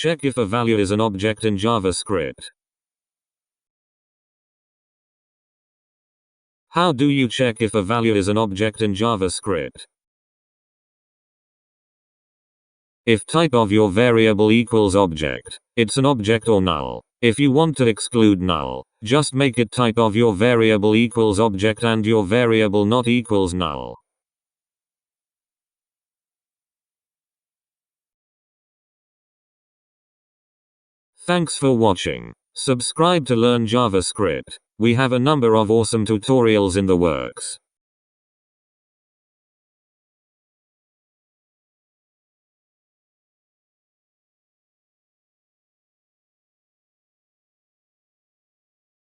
Check if a value is an object in JavaScript. How do you check if a value is an object in JavaScript? If type of your variable equals object, it's an object or null. If you want to exclude null, just make it type of your variable equals object and your variable not equals null. Thanks for watching. Subscribe to learn JavaScript. We have a number of awesome tutorials in the works.